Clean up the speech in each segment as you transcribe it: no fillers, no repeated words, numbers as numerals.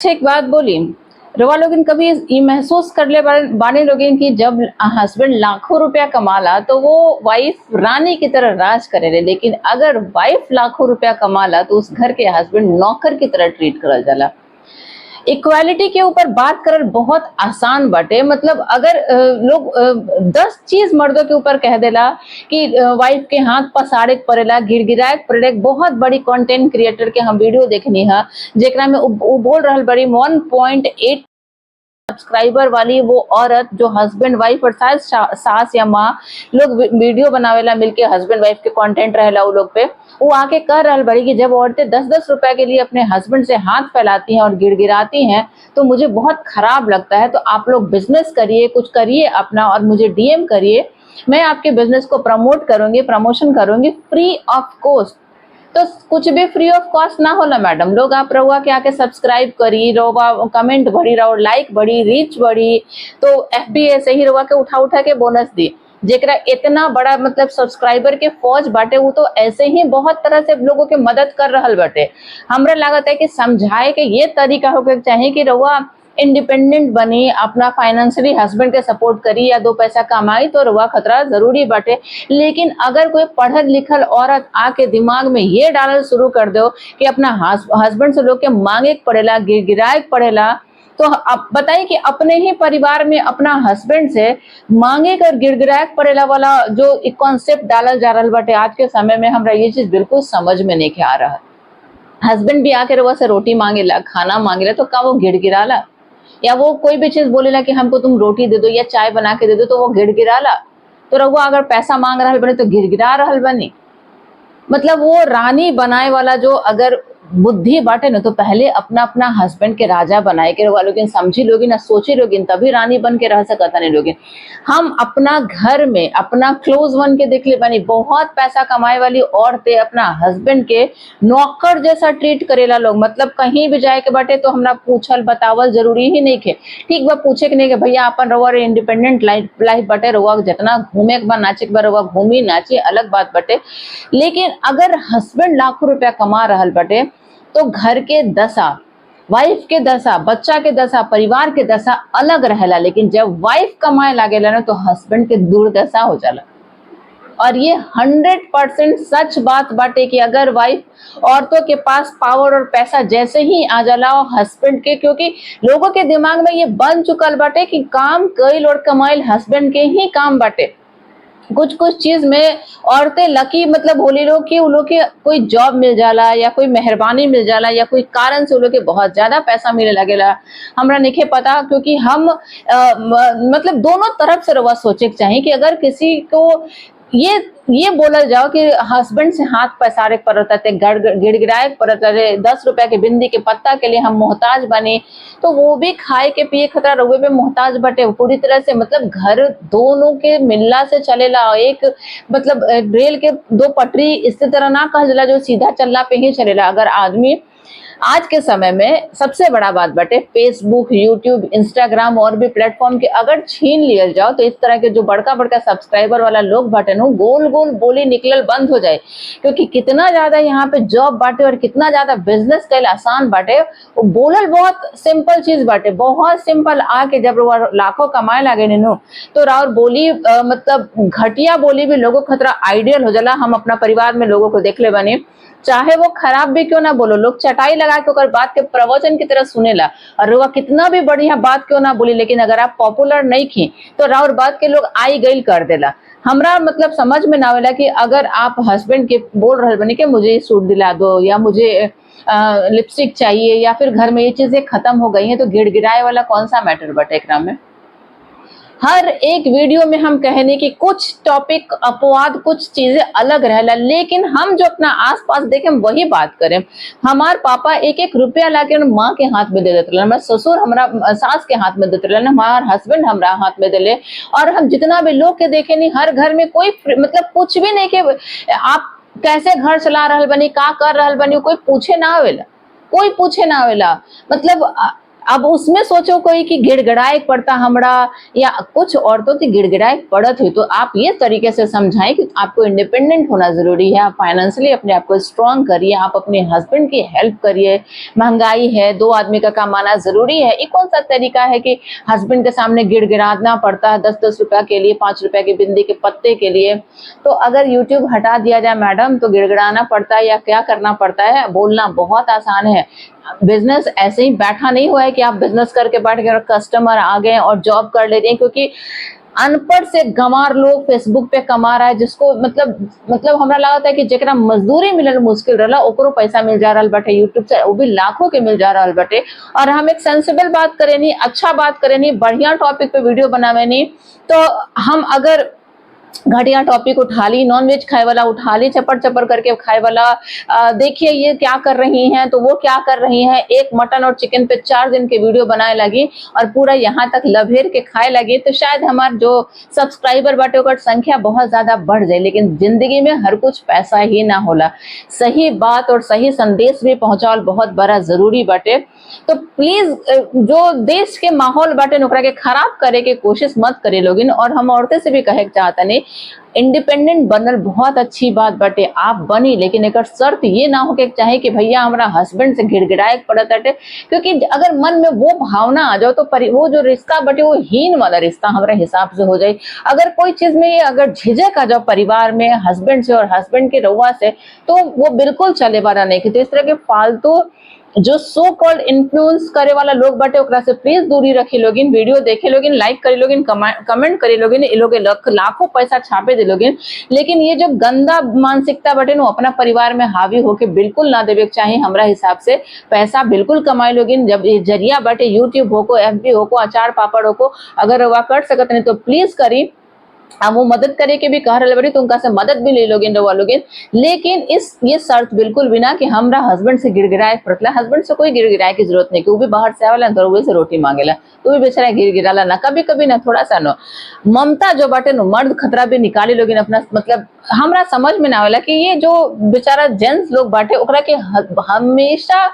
एक बात बोली, रवा लोगिन कभी ये महसूस कर ले बाने लोगिन की जब हस्बैंड लाखों रुपया कमाला तो वो वाइफ रानी की तरह राज करे रहे, लेकिन अगर वाइफ लाखों रुपया कमाला तो उस घर के हस्बैंड नौकर की तरह ट्रीट करल जाला। इक्वालिटी के ऊपर बात करल बहुत आसान बाटे। मतलब अगर लोग 10 चीज मर्दों के ऊपर कह देला कि वाइफ के हाथ पसारे के पड़ेला, गिड़गिड़ाए के पड़ेला। एक बहुत बड़ी कंटेंट क्रिएटर के हम वीडियो देखनी है जेकरा में उ बोल रहल बड़ी 1.8 सब्सक्राइबर वाली वो औरत जो हस्बैंड वाइफ और शायद सास या माँ लोग वीडियो बनावेला मिलके, हस्बैंड वाइफ के कंटेंट रहेला उ लोग पे। वो आके कह रहल बड़ी कि जब औरतें 10-10 रुपए के लिए अपने हस्बैंड से हाथ फैलाती हैं और गिड़गिड़ाती हैं तो मुझे बहुत खराब लगता है। तो आप लोग बिजनेस करिए, कुछ करिए अपना और मुझे डीएम करिए, मैं आपके बिजनेस को प्रमोट करूंगी, प्रमोशन करूंगी फ्री ऑफ कॉस्ट। तो कुछ भी फ्री ऑफ कॉस्ट ना होला मैडम। लोग आप रहुआ के आके सब्सक्राइब करी, रहुआ कमेंट बढ़ी, रहो लाइक बढ़ी, रीच बढ़ी, तो एफबीए से ही रहुआ के उठा उठा के बोनस दी। जेकरा इतना बड़ा मतलब सब्सक्राइबर के फौज बाटे वो तो ऐसे ही बहुत तरह से लोगों के मदद कर रहल बाटे। हमरा लागत है कि समझाए के ये तरीका होके चाहिए कि रहुआ इंडिपेंडेंट बनी, अपना फाइनेंशियली हस्बैंड के सपोर्ट करी या 2 पैसा कमाई तो रहुआ खतरा जरूरी बाटे। लेकिन अगर कोई पढ़ल लिखल औरत आके दिमाग में ये डालल शुरू कर दो कि अपना हस्बैंड से लोग के मांगे के पड़ेला, गिराए के पड़ेला, तो अब बताइए कि अपने ही परिवार में अपना हस्बैंड से मांगे कर गिड़गिड़ाए के पड़ेला वाला जो एक कॉन्सेप्ट डालल जा रहा बाटे आज के समय में, हमरा ये चीज बिल्कुल समझ में नहीं आ रहा। हस्बैंड भी आके रहुआ से रोटी मांगेला, खाना मांगेला, तो का वो गिड़गिड़ाला? या वो कोई भी चीज बोलेला कि हमको तुम रोटी दे दो या चाय बना के दे दो तो वो गिड़गिड़ाला? तो रहुआ अगर पैसा मांग रहल बनी तो गिड़गिड़ा रहल बनी? मतलब वो रानी बनाए वाला जो अगर बुद्धि बाटे ना तो पहले अपना अपना हस्बैंड के राजा बनाए के रहुआ लोगिन समझी लोगिन, सोची लोगिन, तभी रानी बन के रह सकता नहीं लोगिन। हम अपना घर में अपना क्लोज वन के देख ले बानी, बहुत पैसा कमाए वाली औरतें अपना हस्बैंड के नौकर जैसा ट्रीट करेला लोग। मतलब कहीं भी जाए के बाटे तो हमरा पूछल बतावल जरूरी ही नहीं के, ठीक बा पूछे के नहीं के भैया अपन रहुआ इंडिपेंडेंट लाइफ बाटे, रहुआ जितना घूमे के बा नाचे के बा रहुआ घूमी नाची, अलग बात बाटे। लेकिन अगर हस्बैंड लाखों रुपया कमा रहल बाटे तो घर के दशा, वाइफ के दशा, बच्चा के दशा, परिवार के दशा अलग रहेला। लेकिन जब वाइफ कमाए लागेला ना तो हस्बैंड के दुर्दशा हो जाला। और ये 100% सच बात बाटे कि अगर वाइफ औरतों के पास पावर और पैसा जैसे ही आ जाला और हस्बैंड के, क्योंकि लोगों के दिमाग में ये बन चुकल बाटे कि काम कईल और कमाइल हस्बैंड के ही काम बाटे। कुछ कुछ चीज में औरतें लकी मतलब होली लोग कि उन लोग के कोई जॉब मिल जाला या कोई मेहरबानी मिल जाला या कोई कारण से उन लोग के बहुत ज्यादा पैसा मिले लगेला। हमरा नहीं पता, क्योंकि हम मतलब दोनों तरफ से रवा सोचे के चाहिए कि अगर किसी को ये बोला जाओ कि हस्बैंड से हाथ पसारे पड़ता थे, गिड़गिड़ाए पड़ता थे, 10 रुपया के बिंदी के पत्ता के लिए हम मोहताज बने, तो वो भी खाए के पिए खतरा रहुए पे मोहताज बटे पूरी तरह से। मतलब घर दोनों के मिलला से चलेला। एक मतलब रेल के 2 पटरी इस तरह ना कह जाला जो सीधा चलला पे ही चलेला। अगर आदमी आज के समय में सबसे बड़ा बात बटे फेसबुक, यूट्यूब, इंस्टाग्राम और भी प्लेटफॉर्म के अगर छीन लिया जाओ तो इस तरह के जो बड़का बड़का सब्सक्राइबर वाला लोग बाटे नो गोल गोल बोली निकलल बंद हो जाए। क्योंकि कितना ज्यादा यहाँ पे जॉब बाटे और कितना ज्यादा बिजनेस कैल आसान बाटे। वो बोलल बहुत सिंपल चीज बाटे, बहुत सिंपल। आके जब लाखों कमाए लागे नो तो राउर बोली मतलब घटिया बोली भी लोगों खतरा आइडियल हो जाला। हम अपना परिवार में लोगों को देख ले बने, चाहे वो खराब भी क्यों ना बोलो, लोग चटाई लगा के ओकर बात के प्रवचन की तरह सुनेला। और वो कितना भी बढ़िया बात क्यों ना बोली, लेकिन अगर आप पॉपुलर नहीं खी तो राउर बात के लोग आई गई कर देला। हमरा मतलब समझ में ना आवेला कि अगर आप हस्बैंड के बोल रहे बनी कि मुझे सूट दिला दो या मुझे लिपस्टिक चाहिए या फिर घर में ये चीजें खत्म हो गई हैं, तो गिड़गिड़ाए वाला कौन सा मैटर बटे एकरा में। हर एक वीडियो में हम कहने की कुछ टॉपिक अपवाद, कुछ चीजें अलग रहला, लेकिन हम जो अपना आसपास देखें वही बात करें। हमार पापा 1-1 रुपया लाके माँ के हाथ में दे देते, हमारा ससुर हमरा सास के हाथ में देते, हमार हस्बैंड हमरा हाथ में देले। और हम जितना भी लोग के देखे नहीं, हर घर में कोई मतलब कुछ भी नहीं के आप कैसे घर चला रहल बनी, का कर रहल बनी, कोई पूछे ना आवेला, कोई पूछे ना आवेला। मतलब अब उसमें सोचो कोई कि गिड़गिड़ाए पड़ता हमरा, या कुछ औरतों की गिड़गिड़ाए पड़त हुई, तो आप ये तरीके से समझाएं कि आपको इंडिपेंडेंट होना जरूरी है, आप फाइनेंशियली अपने आप को स्ट्रांग करिए, आप अपने हस्बैंड की हेल्प करिए, महंगाई है, 2 आदमी का कमाना जरूरी है। ये कौन सा तरीका है कि हस्बैंड के सामने गिड़गिड़ाना पड़ता है 10-10 रुपया के लिए, 5 रुपया की बिंदी के पत्ते के लिए। तो अगर यूट्यूब हटा दिया जाए मैडम, तो गिड़गिड़ाना पड़ता है या क्या करना पड़ता है? बोलना बहुत आसान है। बिजनेस ऐसे ही बैठा नहीं हुआ है कि आप बिजनेस करके बैठ गए और कस्टमर आ गए और जॉब कर ले रहे हैं, क्योंकि अनपढ़ से गंवार लोग फेसबुक पे कमा रहा है, जिसको मतलब हमरा लगता है कि जेकरा मजदूरी मिलल मुश्किल रहला, ओकरो पैसा मिल जा रहा बाटे यूट्यूब से, वो भी लाखों के मिल जा रहा बाटे। और हम एक सेंसिबल बात करें नहीं, अच्छा बात करें नहीं, बढ़िया टॉपिक पे वीडियो बनावे नहीं, तो हम अगर घटिया टॉपिक उठा ली, नॉनवेज खाए वाला उठा ली, चपर चपर करके खाए वाला, देखिए ये क्या कर रही हैं, तो वो क्या कर रही हैं, एक मटन और चिकन पे 4 दिन के वीडियो बनाए लगी और पूरा यहाँ तक लभेर के खाए लगी, तो शायद हमार जो सब्सक्राइबर बाटे ओकर संख्या बहुत ज्यादा बढ़ जाए। लेकिन जिंदगी में हर कुछ पैसा ही ना होला, सही बात और सही संदेश भी पहुंचावल बहुत बड़ा जरूरी बाटे। तो प्लीज जो देश के माहौल बाटे ओकरा के खराब करे के कोशिश मत करे लोगिन। और हम औरतें से भी कहे चाहता नहीं, इंडिपेंडेंट बनल बहुत अच्छी बात बाटे, आप बनी, लेकिन एक शर्त ये ना हो के चाहे कि भैया हमारा हस्बैंड से गिड़गिड़ाए पड़त बाटे, क्योंकि अगर मन में वो भावना आ जाओ तो वो जो रिश्ता बाटे वो हीन वाला रिश्ता हमारे हिसाब से हो जाए। अगर कोई चीज में अगर झिझक आ जाओ परिवार में हस्बैंड से और हस्बैंड के रउआ से, तो वो बिल्कुल चले वाला नहीं कि। तो इस तरह के फालतू जो सो कॉल्ड इन्फ्लुएंस करे वाला लोग बाटे ओकरा से प्लीज दूरी रखी लोगिन, वीडियो देखे लोगिन, लाइक करे लोगिन, कमेंट करे लोगिन, ये लोग लाखों पैसा छापे दे लोगिन, लेकिन ये जो गंदा मानसिकता बाटे ना अपना परिवार में हावी होके बिल्कुल ना देवे के चाहिए। हमरा हिसाब से पैसा बिल्कुल कमाए लोगिन, जब ये जरिया बाटे यूट्यूब हो को, FB हो को, अचार पापड़ हो को, अगर वह कर सकत नहीं तो प्लीज करी। अब वो मदद करे के भी कह रहे बड़ी, तो उनका से मदद भी ले लोगे रउआ लोगिन, लेकिन ये शर्त बिल्कुल भी ना कि हमरा हस्बैंड से गिड़गिड़ाए पड़तला। हस्बैंड से कोई गिड़गिड़ाए की जरूरत नहीं, कि वो भी बाहर से आवेला तो वही से रोटी मांगेला, तो भी बेचारा गिड़गिड़ाला ना, कभी कभी ना थोड़ा सा नो ममता जो बाटे नो मर्द खतरा भी निकाले लोगिन अपना। मतलब हमरा समझ में ना आवेला कि ये जो बेचारा जेंट्स लोग बाटे ओकरा के हमेशा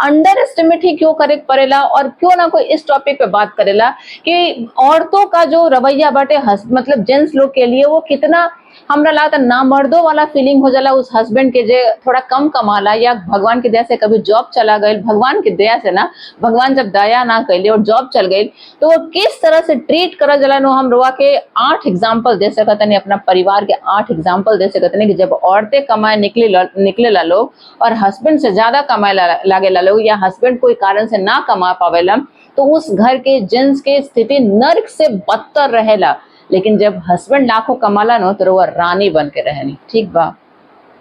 अंडर एस्टिमेट ही क्यों करे पड़ेला, और क्यों ना कोई इस टॉपिक पे बात करेला कि औरतों का जो रवैया बाटे मतलब जेंट्स लोग के लिए वो कितना हमरा लगता ना मर्दों वाला फीलिंग हो जाला उस हस्बैंड के जे थोड़ा कम कमाला, या भगवान की दया से कभी जॉब चला गई, भगवान की दया से ना, भगवान जब दया ना कैले और जॉब चल गई, तो वो किस तरह से ट्रीट करा जाला नो। हम रोआ के 8 एग्जाम्पल दे सकते नहीं, अपना परिवार के 8 एग्जाम्पल दे सकते नहीं कि जब औरतें कमाए निकले ला लोग और हस्बैंड से ज्यादा कमाए लागे ला लोग, या हस्बैंड कोई कारण से ना कमा पावेला, तो उस घर के जेंट्स के स्थिति नर्क से बदतर रहेला। लेकिन जब हस्बैंड लाखों कमाला नो तो वो रानी बन के रहनी। ठीक बा।